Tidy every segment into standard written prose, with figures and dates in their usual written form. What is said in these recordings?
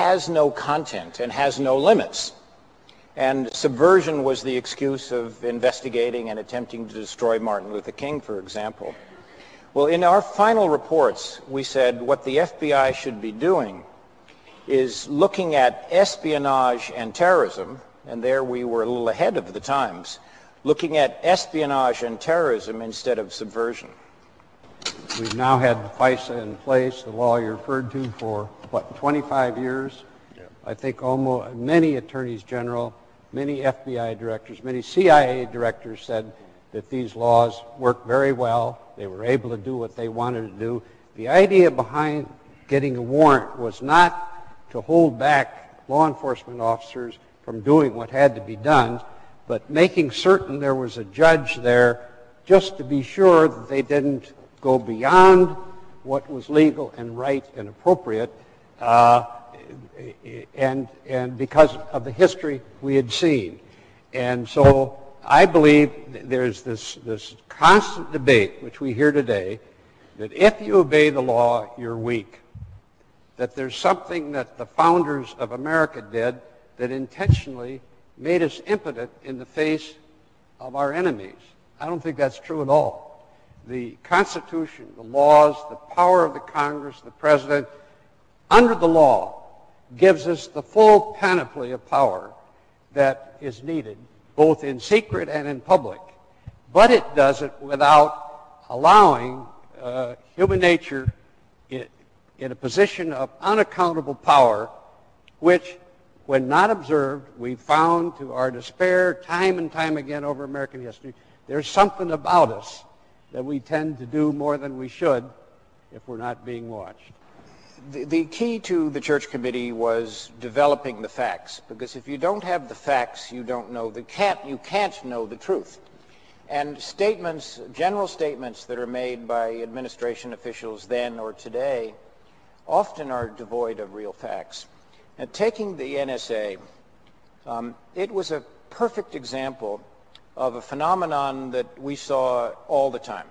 has no content and has no limits. And subversion was the excuse of investigating and attempting to destroy Martin Luther King, for example. Well, in our final reports, we said what the FBI should be doing is looking at espionage and terrorism, and there we were a little ahead of the times, looking at espionage and terrorism instead of subversion. We've now had FISA in place, the law you referred to, for, what, 25 years? Yeah. I think almost many attorneys general, many FBI directors, many CIA directors said that these laws work very well. They were able to do what they wanted to do. The idea behind getting a warrant was not to hold back law enforcement officers from doing what had to be done, but making certain there was a judge there just to be sure that they didn't go beyond what was legal and right and appropriate, and because of the history we had seen. And so I believe there's this constant debate, which we hear today, that if you obey the law, you're weak. That there's something that the founders of America did that intentionally made us impotent in the face of our enemies. I don't think that's true at all. The Constitution, the laws, the power of the Congress, the President, under the law, gives us the full panoply of power that is needed, both in secret and in public. But it does it without allowing human nature in a position of unaccountable power, which, when not observed, we found to our despair time and time again over American history, there's something about us that we tend to do more than we should if we're not being watched. The key to the Church Committee was developing the facts, because if you don't have the facts, you don't know you can't know the truth. And statements, general statements that are made by administration officials then or today, often are devoid of real facts. And taking the NSA, it was a perfect example of a phenomenon that we saw all the time,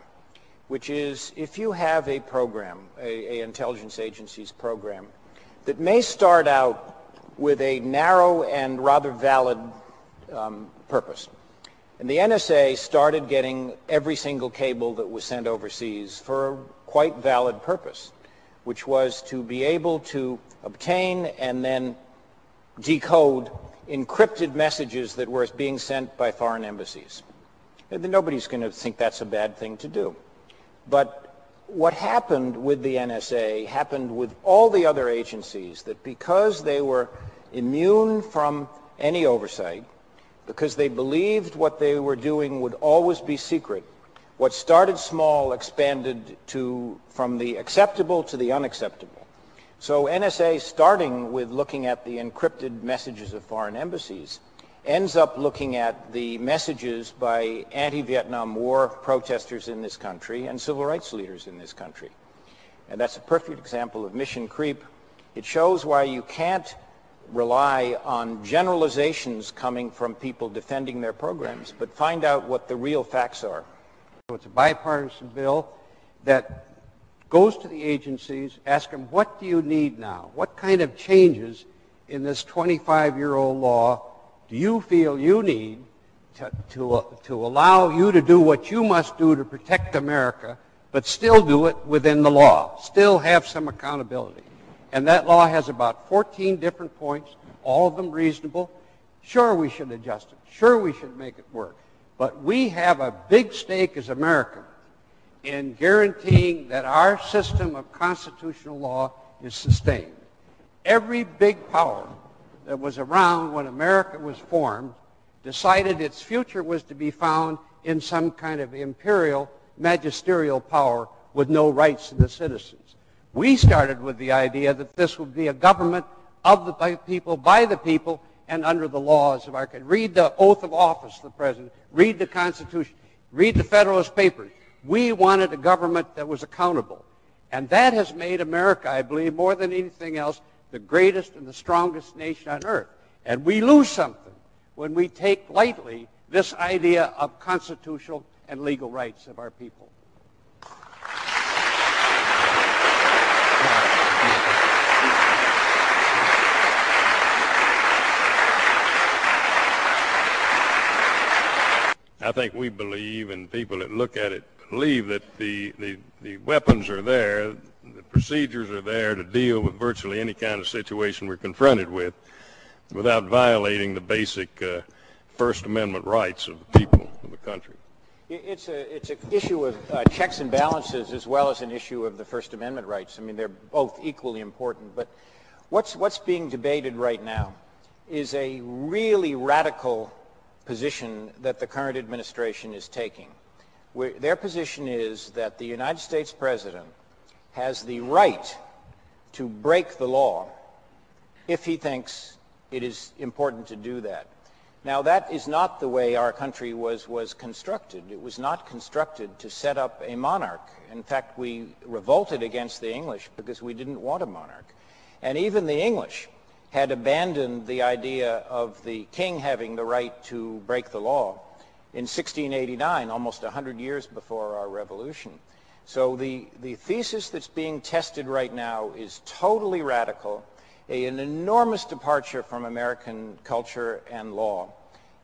which is if you have a program, a intelligence agency's program, that may start out with a narrow and rather valid purpose. And the NSA started getting every single cable that was sent overseas for a quite valid purpose, which was to be able to obtain and then decode encrypted messages that were being sent by foreign embassies. And nobody's going to think that's a bad thing to do. But what happened with the NSA happened with all the other agencies, that because they were immune from any oversight, because they believed what they were doing would always be secret, what started small expanded from the acceptable to the unacceptable. So NSA, starting with looking at the encrypted messages of foreign embassies, ends up looking at the messages by anti-Vietnam War protesters in this country and civil rights leaders in this country. And that's a perfect example of mission creep. It shows why you can't rely on generalizations coming from people defending their programs, but find out what the real facts are. It's a bipartisan bill that goes to the agencies, ask them, what do you need now? What kind of changes in this 25-year-old law do you feel you need to allow you to do what you must do to protect America, but still do it within the law, still have some accountability? And that law has about 14 different points, all of them reasonable. Sure, we should adjust it. Sure, we should make it work. But we have a big stake as Americans in guaranteeing that our system of constitutional law is sustained. Every big power that was around when America was formed decided its future was to be found in some kind of imperial, magisterial power with no rights to the citizens. We started with the idea that this would be a government of the people, by the people, and under the laws of our country. Read the oath of office of the President. Read the Constitution. Read the Federalist Papers. We wanted a government that was accountable. And that has made America, I believe, more than anything else, the greatest and the strongest nation on earth. And we lose something when we take lightly this idea of constitutional and legal rights of our people. I think we believe, and people that look at it believe, that the weapons are there, the procedures are there to deal with virtually any kind of situation we're confronted with without violating the basic First Amendment rights of the people of the country. It's an issue of checks and balances as well as an issue of the First Amendment rights. I mean, they're both equally important. But what's being debated right now is a really radical position that the current administration is taking. Their position is that the United States President has the right to break the law if he thinks it is important to do that. Now, that is not the way our country was constructed. It was not constructed to set up a monarch. In fact, we revolted against the English because we didn't want a monarch. And even the English had abandoned the idea of the king having the right to break the law in 1689, almost 100 years before our revolution. So the thesis that's being tested right now is totally radical, an enormous departure from American culture and law,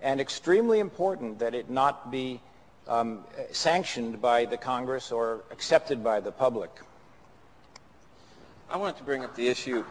and extremely important that it not be sanctioned by the Congress or accepted by the public. I wanted to bring up the issue